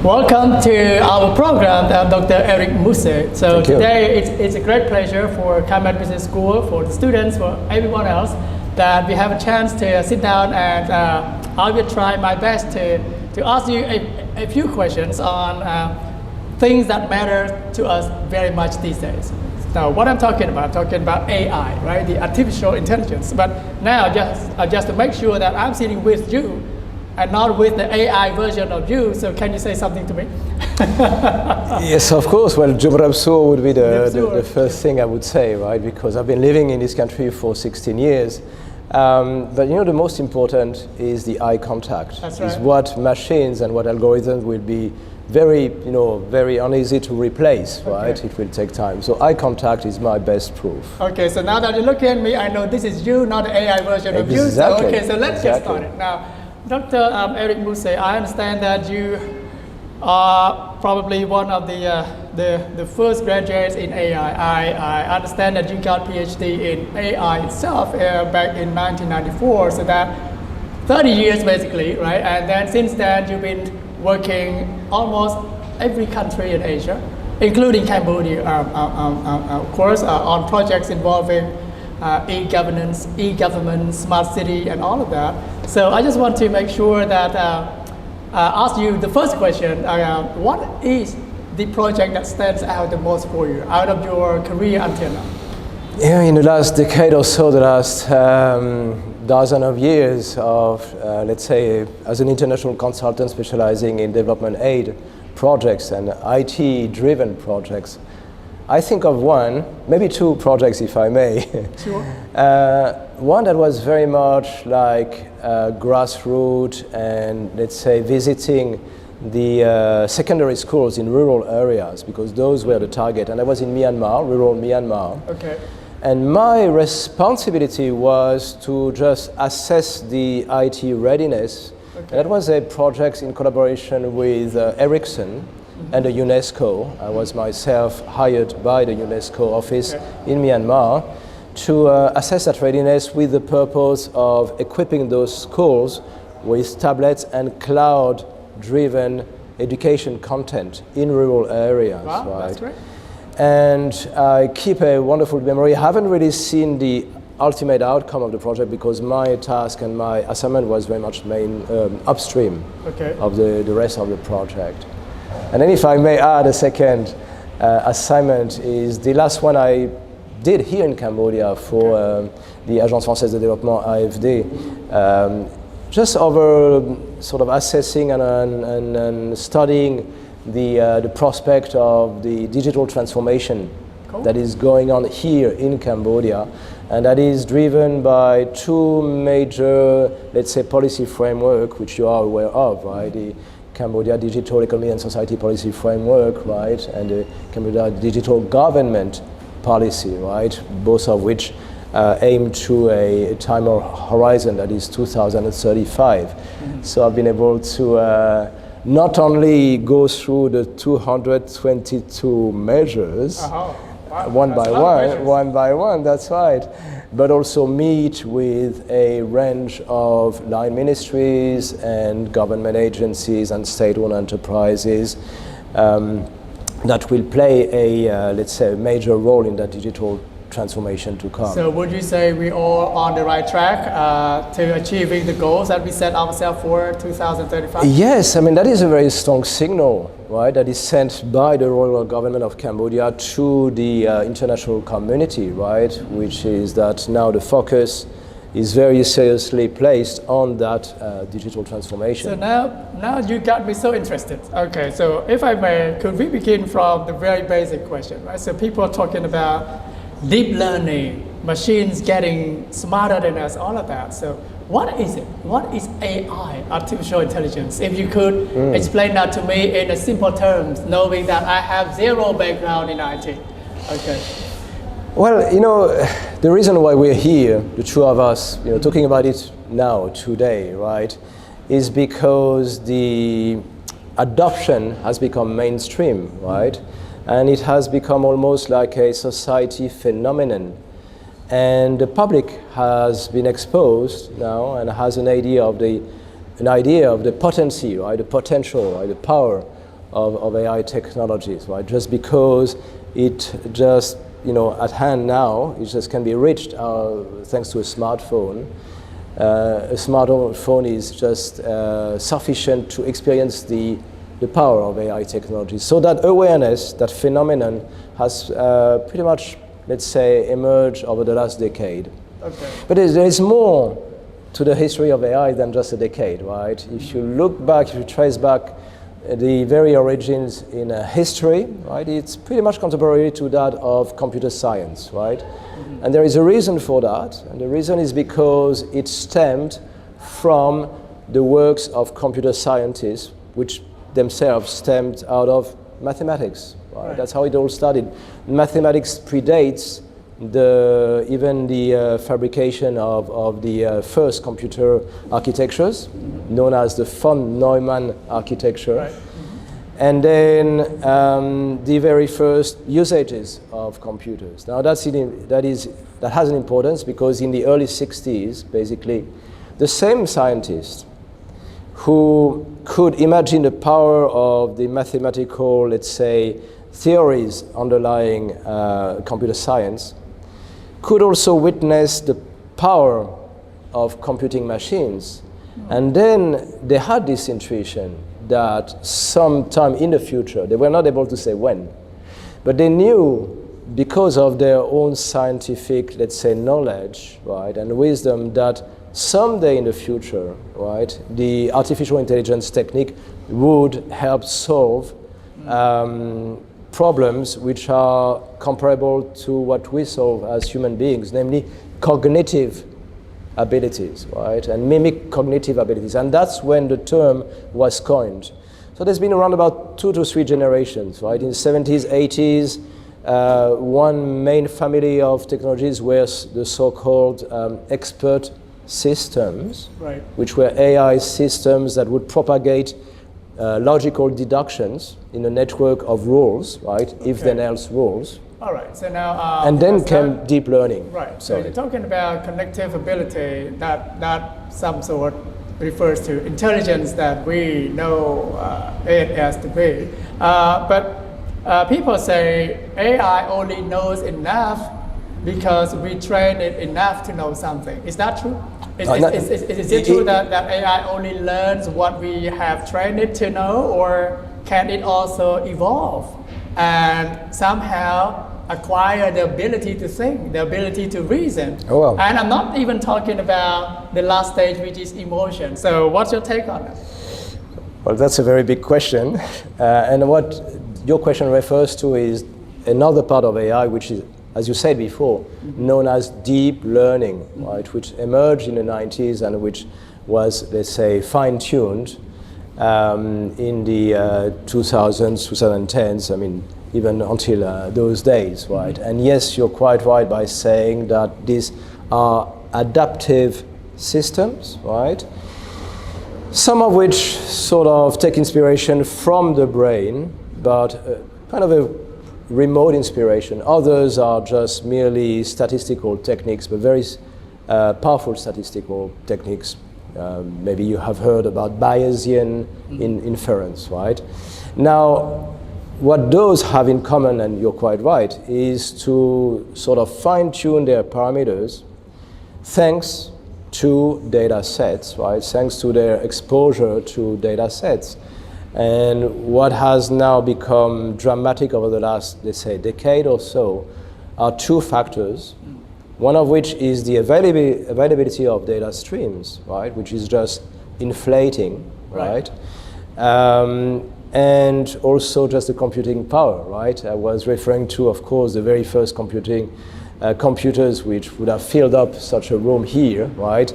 Welcome to our program, Dr. Eric Mousset. So today it's a great pleasure for CamEd Business School, for the students, for everyone else, that we have a chance to sit down and I will try my best to ask you a few questions on things that matter to us very much these days. Now, what I'm talking about AI, right? The artificial intelligence. But now, just to make sure that I'm sitting with you and not with the AI version of you, so can you say something to me? Yes, of course. Well, Jumrabso would be the first thing I would say, right? Because I've been living in this country for 16 years. But you know, the most important is the eye contact. That's right. Is what machines and what algorithms will be very uneasy to replace, right? Okay. It will take time. So eye contact is my best proof. Okay, so now that you're looking at me, I know this is you, not the AI version of you. So, okay, so let's get started. Now, Dr. Eric Mousset, I understand that you are probably one of the first graduates in AI. I understand that you got PhD in AI itself back in 1994, so that 30 years basically, right? And then since then you've been working almost every country in Asia, including Cambodia, of course, on projects involving e-governance, e-government, smart city, and all of that. So I just want to make sure that ask you the first question. What is the project that stands out the most for you out of your career until now? Yeah, in the last decade or so, the last dozen of years of, let's say, as an international consultant specializing in development aid projects and IT-driven projects, I think of one, maybe two projects if I may. Sure. One that was very much like grassroots and, let's say, visiting the secondary schools in rural areas, because those were the target. And I was in Myanmar, rural Myanmar. Okay. And my responsibility was to just assess the IT readiness. Okay. That was a project in collaboration with Ericsson and the UNESCO. I was myself hired by the UNESCO office in Myanmar to assess that readiness with the purpose of equipping those schools with tablets and cloud-driven education content in rural areas. Wow, right? That's great. And I keep a wonderful memory. I haven't really seen the ultimate outcome of the project because my task and my assignment was very much upstream of the rest of the project. And then if I may add, a second assignment is the last one I did here in Cambodia for the Agence Française de Développement, AFD, just over sort of assessing and studying the prospect of the digital transformation that is going on here in Cambodia, and that is driven by two major, let's say, policy framework, which you are aware of, right? The Cambodia Digital Economy and Society Policy Framework, right? And the Cambodia Digital Government Policy, right? Both of which aim to a time horizon that is 2035. Mm-hmm. So I've been able to not only go through the 222 measures, one by one, that's right, but also meet with a range of line ministries and government agencies and state-owned enterprises that will play a, let's say, a major role in that digital transformation to come. So would you say we all on the right track to achieving the goals that we set ourselves for 2035? Yes, I mean, that is a very strong signal, right, that is sent by the royal government of Cambodia to the international community, right, which is that now the focus is very seriously placed on that digital transformation. So now you got me so interested. Okay, so if I may, could we begin from the very basic question, right? So people are talking about deep learning, machines getting smarter than us, all of that. So what is it? What is AI, artificial intelligence? If you could explain that to me in a simple terms, knowing that I have zero background in IT. Okay. Well, you know, the reason why we're here, the two of us, you know, talking about it now, today, right, is because the adoption has become mainstream, right? And it has become almost like a society phenomenon. And the public has been exposed now and has an idea of the potency, right, the potential, right, the power of AI technologies, right? Just because it just, at hand now, it just can be reached thanks to a smartphone. A smartphone is just sufficient to experience the power of AI technology. So that awareness, that phenomenon has pretty much, let's say, emerged over the last decade. Okay. But there is more to the history of AI than just a decade, right? If you look back, if you trace back the very origins in history, right, it's pretty much contemporary to that of computer science, right? Mm-hmm. And there is a reason for that, and the reason is because it stemmed from the works of computer scientists, which themselves stemmed out of mathematics, right? That's how it all started. Mathematics predates even the fabrication of the first computer architectures, known as the von Neumann architecture. Right. Mm-hmm. And then the very first usages of computers. Now that has an importance because in the early 60s, basically, the same scientists who could imagine the power of the mathematical, let's say, theories underlying computer science could also witness the power of computing machines. And then they had this intuition that sometime in the future, they were not able to say when, but they knew because of their own scientific, let's say, knowledge, right, and wisdom that someday in the future, right, the artificial intelligence technique would help solve problems which are comparable to what we solve as human beings, namely cognitive abilities, right, and mimic cognitive abilities. And that's when the term was coined. So there's been around about 2 to 3 generations, right? In the 70s, 80s, one main family of technologies were the so-called expert systems, right, which were AI systems that would propagate logical deductions in a network of rules, right? Okay. If then else rules. All right. So now. And then came deep learning. Right. So you're talking about connective ability. That some sort refers to intelligence that we know it as to be. But people say AI only knows enough because we train it enough to know something. Is that true? Is it true that AI only learns what we have trained it to know, or can it also evolve and somehow acquire the ability to think, the ability to reason? Oh, well. And I'm not even talking about the last stage, which is emotion. So what's your take on it? Well, that's a very big question. And what your question refers to is another part of AI, which is, as you said before, known as deep learning, right, which emerged in the 90s and which was, let's say, fine-tuned in the 2000s, 2010s, I mean, even until those days, right? And yes, you're quite right by saying that these are adaptive systems, right? Some of which sort of take inspiration from the brain, but kind of a remote inspiration. Others are just merely statistical techniques, but very powerful statistical techniques. Maybe you have heard about Bayesian inference, right? Now, what those have in common, and you're quite right, is to sort of fine-tune their parameters thanks to data sets, right? Thanks to their exposure to data sets. And what has now become dramatic over the last, let's say, decade or so are 2 factors. One of which is the availability of data streams, right, which is just inflating, right? And also just the computing power, right? I was referring to, of course, the very first computers which would have filled up such a room here, right?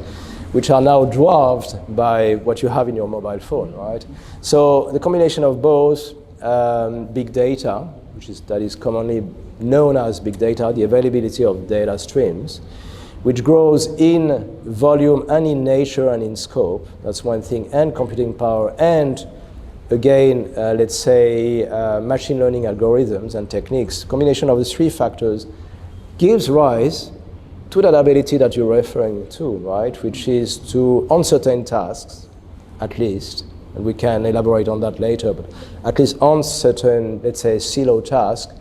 Which are now dwarfed by what you have in your mobile phone, right? So the combination of both big data, that is commonly known as big data, the availability of data streams, which grows in volume and in nature and in scope, that's one thing, and computing power, and again, let's say machine learning algorithms and techniques, combination of the 3 factors gives rise to that ability that you're referring to, right, which is to, on certain tasks, at least, And we can elaborate on that later, but at least on certain, let's say, silo tasks,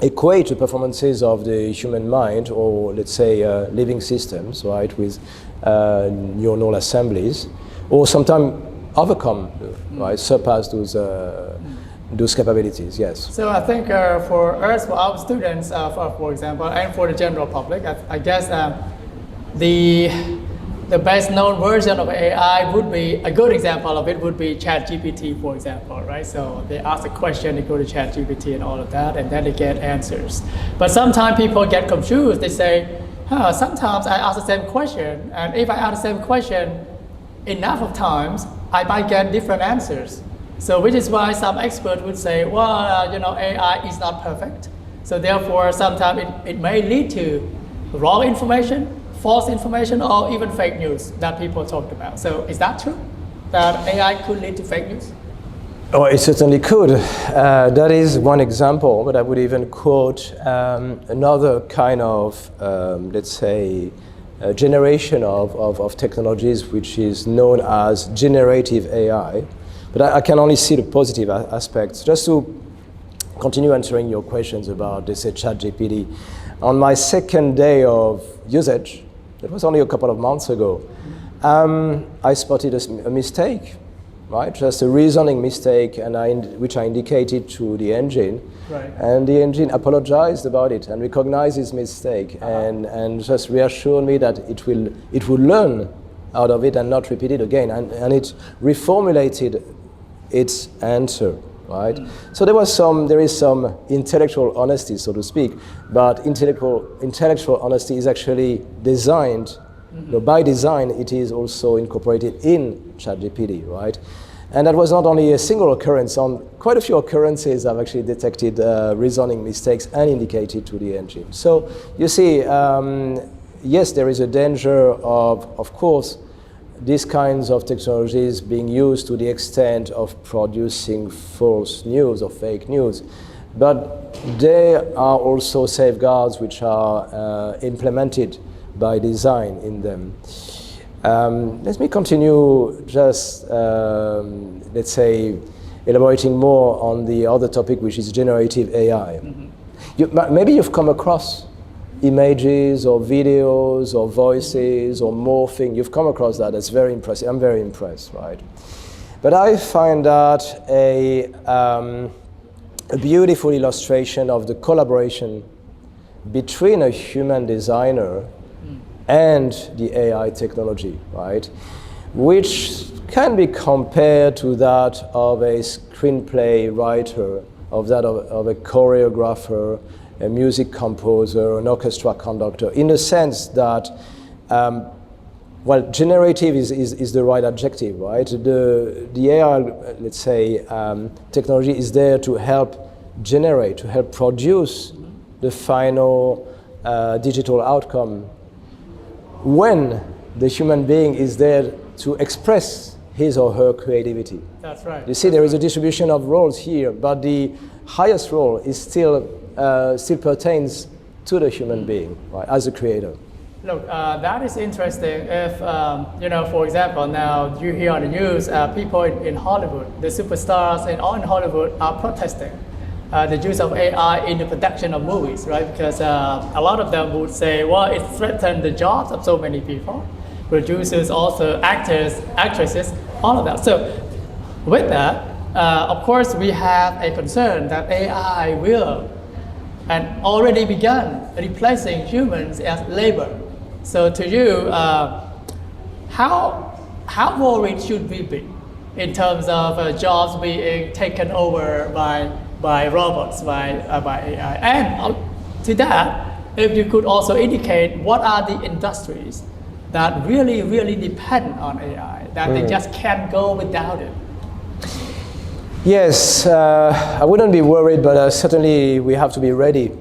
equate the performances of the human mind, or let's say living systems, right, with neuronal assemblies, or sometimes overcome, right, surpass those capabilities, yes. So I think for us, for our students, for example, and for the general public, I guess the best known version of AI would be, a good example of it would be ChatGPT, for example, right? So they ask a question, they go to ChatGPT and all of that, and then they get answers. But sometimes people get confused. They say, sometimes I ask the same question, and if I ask the same question enough of times, I might get different answers. So which is why some experts would say, well, AI is not perfect. So therefore, sometimes it may lead to wrong information, false information, or even fake news that people talked about. So is that true, that AI could lead to fake news? Oh, it certainly could. That is one example, but I would even quote another kind of, let's say, generation of technologies, which is known as generative AI. But I can only see the positive aspects. Just to continue answering your questions about, let's say, ChatGPT. On my second day of usage, it was only a couple of months ago, I spotted a mistake, right? Just a reasoning mistake, and which I indicated to the engine. Right. And the engine apologized about it and recognized his mistake, and just reassured me that it would learn out of it and not repeat it again. And it reformulated its answer, right? So there is some intellectual honesty, so to speak, but intellectual honesty is actually designed, by design, it is also incorporated in ChatGPT, right? And that was not only a single occurrence. On quite a few occurrences, I've actually detected reasoning mistakes and indicated to the engine. So you see, yes, there is a danger of course, these kinds of technologies being used to the extent of producing false news or fake news. But there are also safeguards which are implemented by design in them. Let me continue just, let's say, elaborating more on the other topic, which is generative AI. Maybe you've come across images or videos or voices or morphing. You've come across that. That's very impressive. I'm very impressed, right? But I find that a beautiful illustration of the collaboration between a human designer and the AI technology, right? Which can be compared to that of a screenplay writer, of that of a choreographer, a music composer, an orchestra conductor, in the sense that, well, generative is the right adjective, right? The AI, let's say, technology is there to help generate, to help produce the final digital outcome, when the human being is there to express his or her creativity. That's right. You see, there is a distribution of roles here, but the highest role is still pertains to the human being, right, as a creator. Look, that is interesting. If, for example, now you hear on the news, people in Hollywood, the superstars in Hollywood are protesting the use of AI in the production of movies, right? Because a lot of them would say, well, it threatened the jobs of so many people, producers, also actors, actresses, all of that. So with that, of course, we have a concern that AI will and already begun replacing humans as labor. So to you, how worried should we be in terms of jobs being taken over by robots, by AI? And to that, if you could also indicate what are the industries that really, really depend on AI, that they just can't go without it? Yes, I wouldn't be worried, but certainly we have to be ready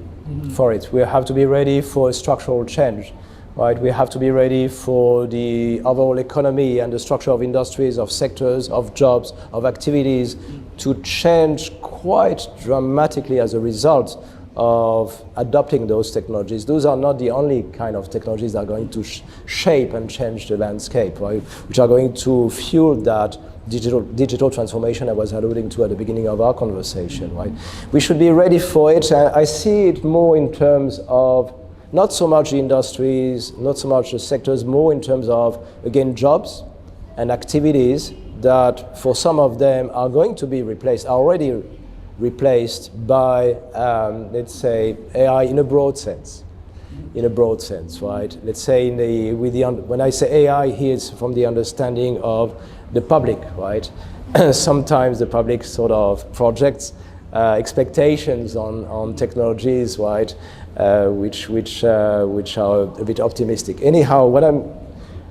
for it. We have to be ready for a structural change, right? We have to be ready for the overall economy and the structure of industries, of sectors, of jobs, of activities to change quite dramatically as a result of adopting those technologies. Those are not the only kind of technologies that are going to shape and change the landscape, right? Which are going to fuel that digital transformation I was alluding to at the beginning of our conversation, right? We should be ready for it. I see it more in terms of not so much the industries, not so much the sectors, more in terms of, again, jobs and activities that for some of them are going to be replaced, are already replaced by, let's say, AI in a broad sense. In a broad sense, right? Let's say when I say AI here, it's from the understanding of the public, right? Sometimes the public sort of projects expectations on technologies, right? Which are a bit optimistic. Anyhow, what I'm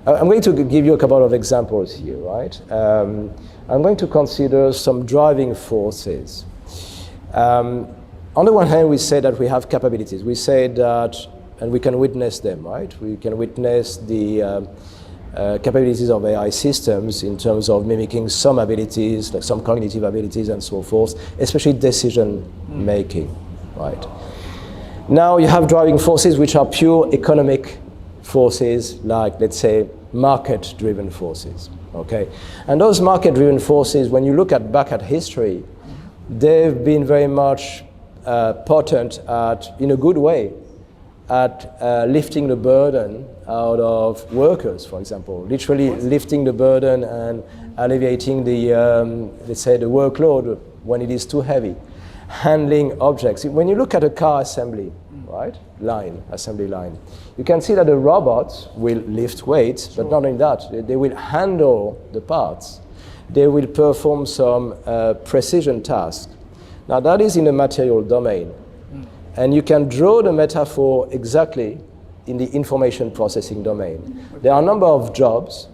going to give you a couple of examples here, right? I'm going to consider some driving forces. On the one hand, we say that we have capabilities. We say that, and we can witness them, right? We can witness the capabilities of AI systems in terms of mimicking some abilities, like some cognitive abilities and so forth, especially decision making, right? Now you have driving forces which are pure economic forces, like, let's say, market-driven forces, okay? And those market-driven forces, when you look back at history, they've been very much potent at, in a good way, at lifting the burden out of workers, for example, literally lifting the burden and alleviating the, let's say, the workload when it is too heavy, handling objects. When you look at a car assembly, right, assembly line, you can see that the robots will lift weights, but not only that, they will handle the parts. They will perform some precision tasks. Now that is in the material domain. And you can draw the metaphor exactly in the information processing domain. There are a number of jobs,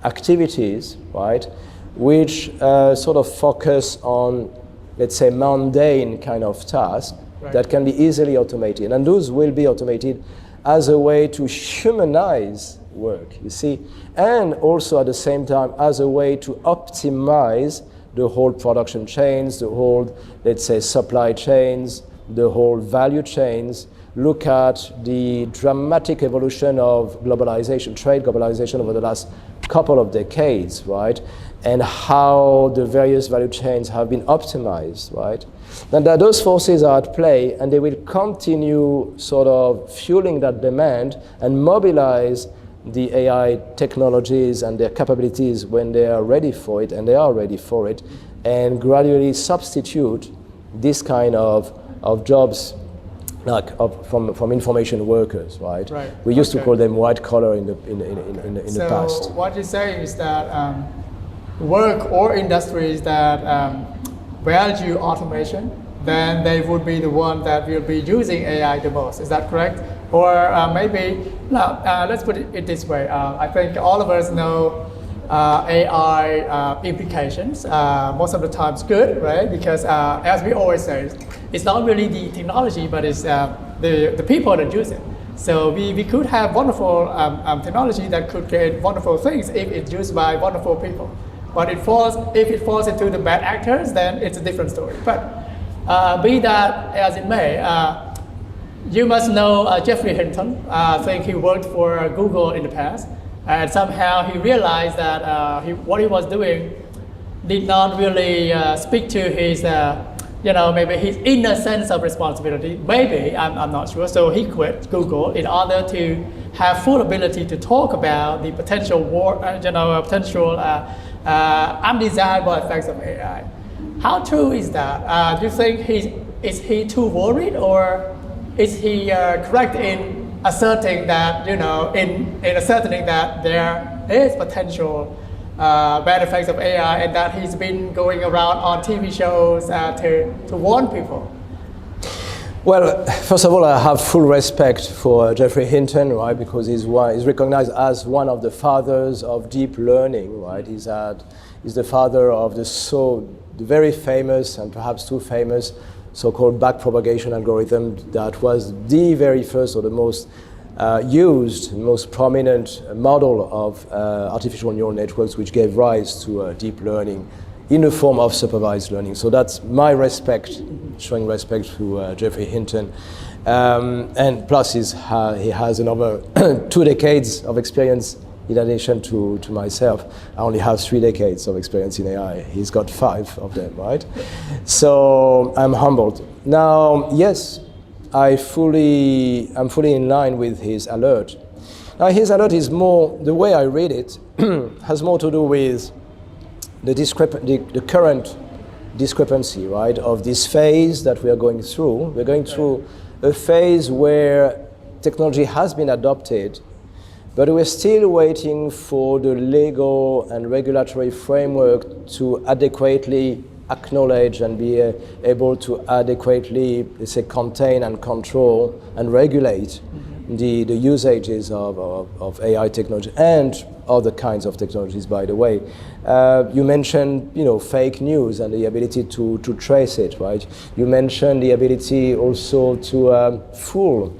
activities, right, which sort of focus on, let's say, mundane kind of tasks that can be easily automated. And those will be automated as a way to humanize work, you see, and also at the same time as a way to optimize the whole production chains, the whole, let's say, supply chains, the whole value chains. Look at the dramatic evolution of globalization, trade globalization over the last couple of decades, right? And how the various value chains have been optimized, right? And that those forces are at play, and they will continue sort of fueling that demand and mobilize the AI technologies and their capabilities when they are ready for it, and they are ready for it, and gradually substitute this kind of jobs like from information workers, right? We used to call them white collar in the past. So what you say is that work or industries that value automation, then they would be the one that will be using AI the most. Is that correct? Or maybe, let's put it this way. I think all of us know AI implications. Most of the time it's good, right? Because as we always say, it's not really the technology, but it's the people that use it. So we could have wonderful technology that could create wonderful things if it's used by wonderful people. But if it falls into the bad actors, then it's a different story. But be that as it may, you must know Geoffrey Hinton. I think he worked for Google in the past. And somehow he realized that what he was doing did not really speak to his, maybe his inner sense of responsibility. Maybe, I'm not sure. So he quit Google in order to have full ability to talk about the potential potential undesirable effects of AI. How true is that? Do you think is he too worried, or is he correct in asserting that, in asserting that there is potential bad effects of AI, and that he's been going around on TV shows to warn people? Well, first of all, I have full respect for Geoffrey Hinton, right? Because he's recognized as one of the fathers of deep learning, right? He's the father of the very famous and perhaps too famous so-called backpropagation algorithm that was the very first or the most used, most prominent model of artificial neural networks, which gave rise to deep learning in the form of supervised learning. So that's my respect, showing respect to Geoffrey Hinton. And plus he has another 2 decades of experience in addition to myself. I only have 3 decades of experience in AI. He's got 5 of them, right? So I'm humbled. Now, yes, I'm fully in line with his alert. Now, his alert is more, the way I read it, has more to do with the current discrepancy, right, of this phase that we are going through. We're going through a phase where technology has been adopted, but we're still waiting for the legal and regulatory framework to adequately acknowledge and be able to adequately, let's say, contain and control and regulate the usages of AI technology and other kinds of technologies, by the way. You mentioned, fake news and the ability to trace it, right? You mentioned the ability also to fool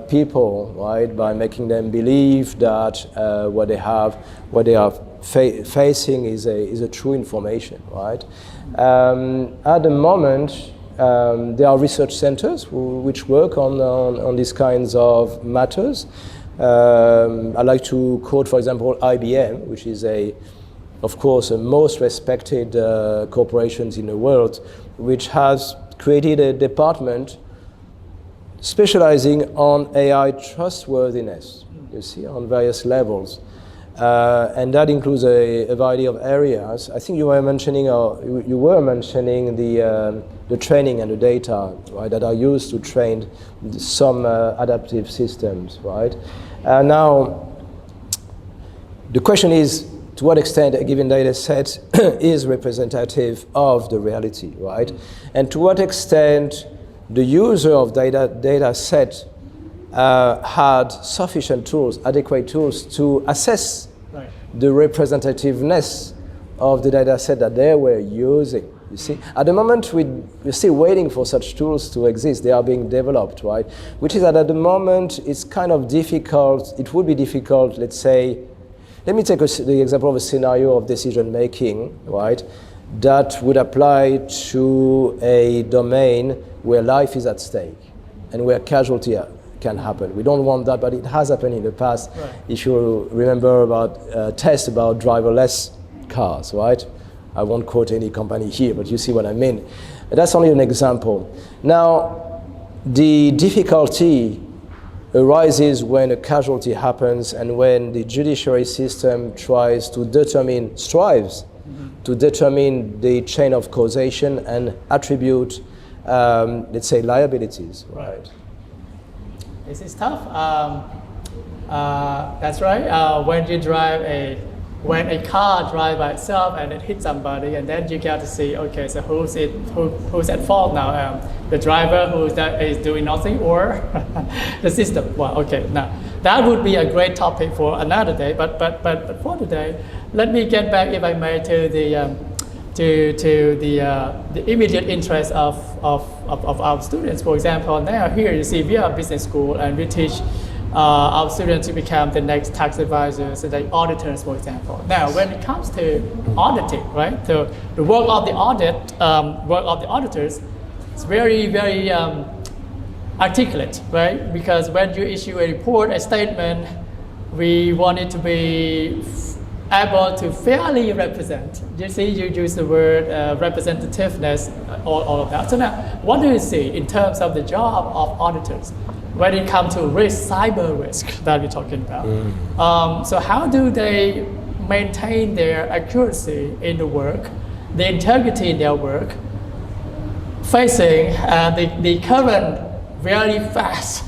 people, right, by making them believe that what they are facing is a true information, right? At the moment, there are research centers which work on these kinds of matters. I'd like to quote, for example, IBM, which is of course, a most respected corporations in the world, which has created a department specializing on AI trustworthiness, you see, on various levels. And that includes a variety of areas. I think you were mentioning the training and the data, right, that are used to train some adaptive systems, right? Now, the question is, to what extent a given data set is representative of the reality, right? And to what extent the user of data set had sufficient tools, adequate tools to assess the representativeness of the data set that they were using. You see, at the moment we're still waiting for such tools to exist. They are being developed, right? Which is that at the moment it's kind of difficult. It would be difficult, let's say. Let me take the example of a scenario of decision making, right? That would apply to a domain where life is at stake and where casualty can happen. We don't want that, but it has happened in the past. Right. If you remember about tests about driverless cars, right? I won't quote any company here, but you see what I mean. That's only an example. Now, the difficulty arises when a casualty happens and when the judiciary system strives to determine the chain of causation and attribute, let's say, liabilities, right? This is tough. That's right. When a car drives by itself and it hits somebody, and then you got to see, okay, so who's at fault now? The driver who is doing nothing, or the system? Well, okay, now that would be a great topic for another day. But for today, let me get back, if I may, to the immediate interest of our students. For example, now here you see we are a business school and we teach our students to become the next tax advisors and like auditors, for example. Now, when it comes to auditing, right? The work of the auditors is very, very articulate, right? Because when you issue a report, a statement, we want it to be able to fairly represent. You see, you use the word representativeness, all of that. So now, what do you see in terms of the job of auditors when it comes to risk, cyber risk that we're talking about? So how do they maintain their accuracy in the work, the integrity in their work, facing the current very fast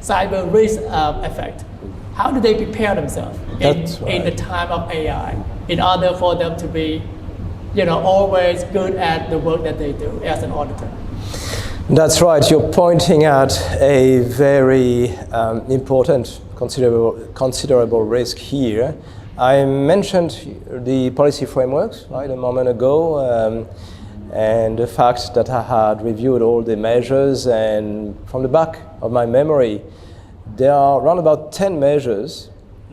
cyber risk effect? How do they prepare themselves in the time of AI in order for them to be, always good at the work that they do as an auditor? That's right. You're pointing at a very important, considerable risk here. I mentioned the policy frameworks, right, a moment ago, and the fact that I had reviewed all the measures, and from the back of my memory, there are around about 10 measures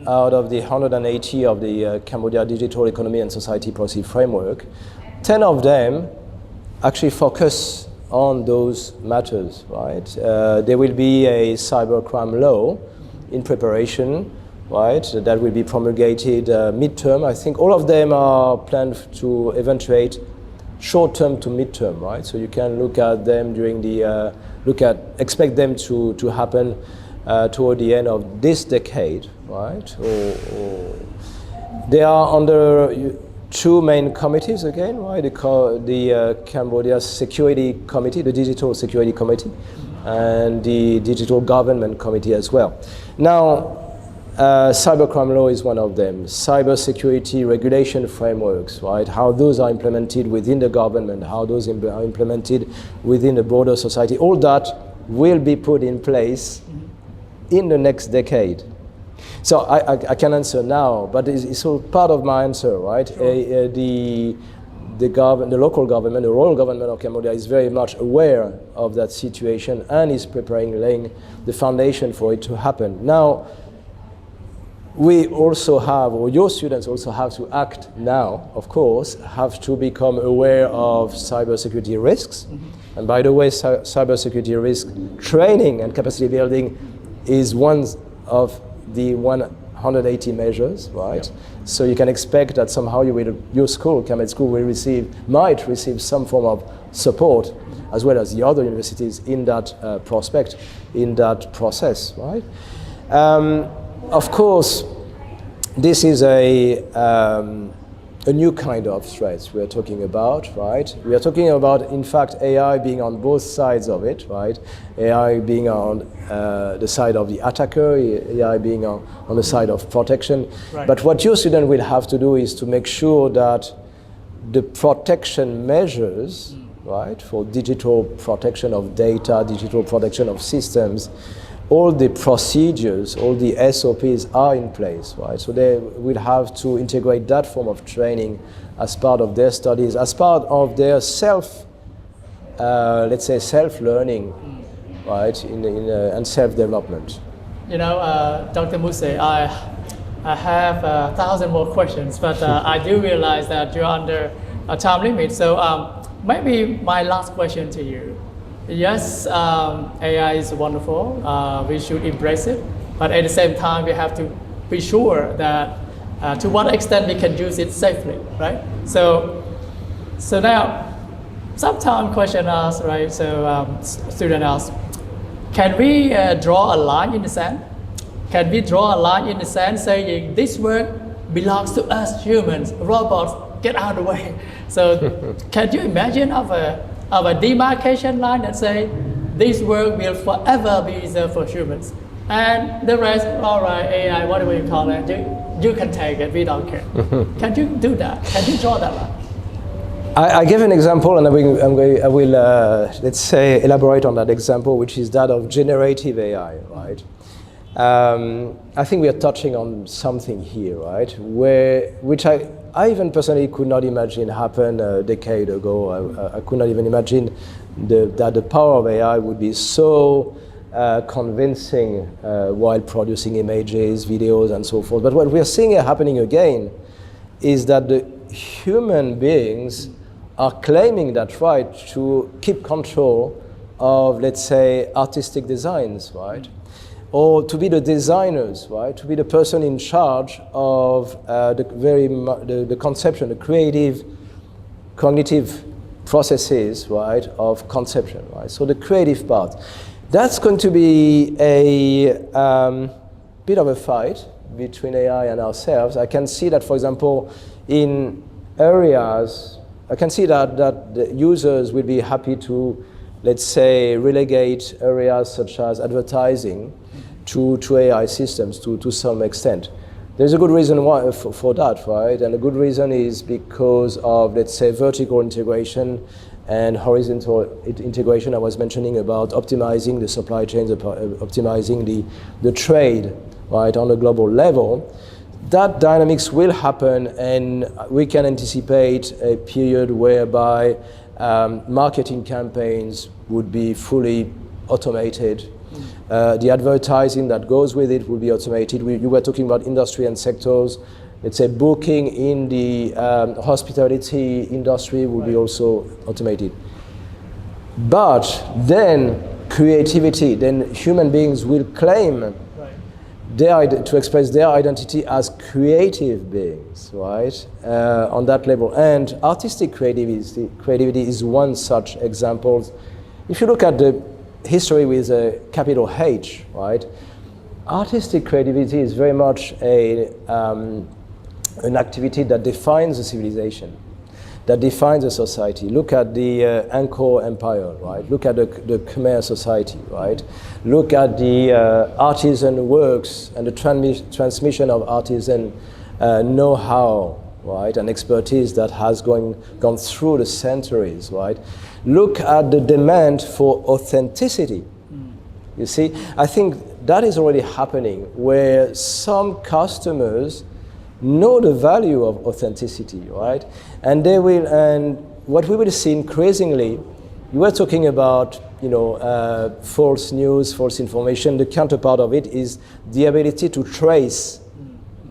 out of the 180 of the Cambodia Digital Economy and Society Policy Framework, 10 of them actually focus on those matters, right? There will be a cybercrime law in preparation, right? That will be promulgated midterm. I think all of them are planned to eventuate short-term to midterm, right? So you can look at them during the, expect them to happen toward the end of this decade, right? Or they are under two main committees again, right? The Cambodia Security Committee, the Digital Security Committee, and the Digital Government Committee as well. Now, cybercrime law is one of them. Cybersecurity regulation frameworks, right? How those are implemented within the government, how those are implemented within the broader society. All that will be put in place in the next decade. So I can answer now, but it's all part of my answer, right? Sure. The local government, the royal government of Cambodia is very much aware of that situation and is preparing, laying the foundation for it to happen. Now, we also have, or your students also have to act now, of course, have to become aware of cybersecurity risks. Mm-hmm. And by the way, cybersecurity risk training and capacity building is one of the 180 measures, right? Yep. So you can expect that somehow your school, CamEd school, might receive some form of support, as well as the other universities in that prospect, in that process, right? Of course, this is a new kind of threat we're talking about, right? We are talking about, in fact, AI being on both sides of it, right? AI being on the side of the attacker, AI being on the side of protection. Right. But what your student will have to do is to make sure that the protection measures, right, for digital protection of data, digital protection of systems, all the procedures, all the SOPs are in place, right? So they will have to integrate that form of training as part of their studies, as part of their let's say, self-learning, right, and self-development. You know, Dr. Mousset, I have 1,000 more questions, but I do realize that you're under a time limit. So maybe my last question to you. Yes, AI is wonderful. We should embrace it, but at the same time, we have to be sure that to what extent we can use it safely, right? So now, sometimes question asks, right? So student asks, can we draw a line in the sand? Can we draw a line in the sand saying this work belongs to us humans, robots, get out of the way? So can you imagine of a demarcation line that say this work will forever be reserved for humans, and the rest, all right, AI, whatever you call it, you can take it, we don't care. Can you do that? Can you draw that line? I give an example, and I will let's say, elaborate on that example, which is that of generative AI, right? I think we are touching on something here, right? Which I even personally could not imagine happen a decade ago. I could not even imagine that the power of AI would be so convincing while producing images, videos, and so forth. But what we are seeing happening again is that the human beings are claiming that right to keep control of, let's say, artistic designs, right? Or to be the designers, right? To be the person in charge of the conception, the creative, cognitive processes, right, of conception, right? So the creative part. That's going to be a bit of a fight between AI and ourselves. I can see that, for example, in areas, I can see that the users will be happy to, let's say, relegate areas such as advertising to AI systems to some extent. There's a good reason why for that, right? And a good reason is because of, let's say, vertical integration and horizontal integration. I was mentioning about optimizing the supply chains, optimizing the trade, right, on a global level. That dynamics will happen, and we can anticipate a period whereby marketing campaigns would be fully automated. The advertising that goes with it will be automated. You were talking about industry and sectors. Let's say booking in the hospitality industry will be also automated. But then creativity, then human beings will claim to express their identity as creative beings, right? On that level. And artistic creativity is one such example. If you look at the history with a capital H, right? Artistic creativity is very much an activity that defines a civilization, that defines a society. Look at the Angkor Empire, right? Look at the Khmer society, right? Look at the artisan works and the transmission of artisan know-how, right? And expertise that has gone through the centuries, right? Look at the demand for authenticity. You see, I think that is already happening where some customers know the value of authenticity, right? And they will, and what we will see increasingly, you were talking about, false news, false information. The counterpart of it is the ability to trace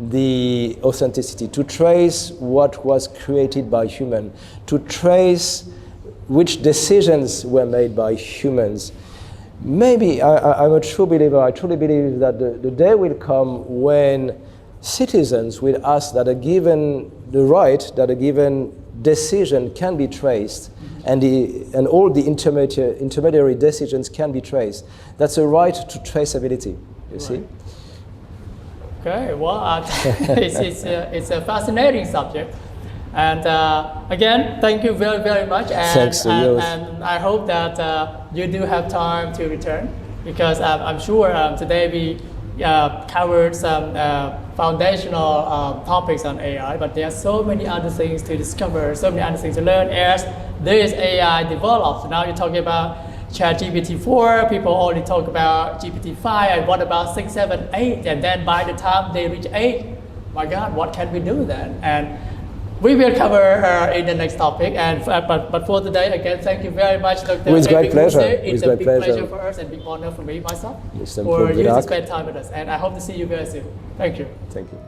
the authenticity, to trace what was created by human, to trace which decisions were made by humans. Maybe I'm a true believer. I truly believe that the day will come when citizens will ask that a given decision can be traced, and all the intermediary decisions can be traced. That's a right to traceability. You see. Okay. Well, it's a fascinating subject, and again, thank you very, very much. And, thanks to you. And I hope that you do have time to return, because I'm sure today we covered some foundational topics on AI, but there are so many other things to discover, so many other things to learn as this AI develops. Now you're talking about ChatGPT-4, people only talk about GPT-5, and what about 6, 7, 8, and then by the time they reach 8, my God, what can we do then? And we will cover in the next topic. And but for today, again, thank you very much, Dr. With great pleasure. It's a big pleasure for us and big honor for me, myself, for you to spend time with us. And I hope to see you very soon. Thank you. Thank you.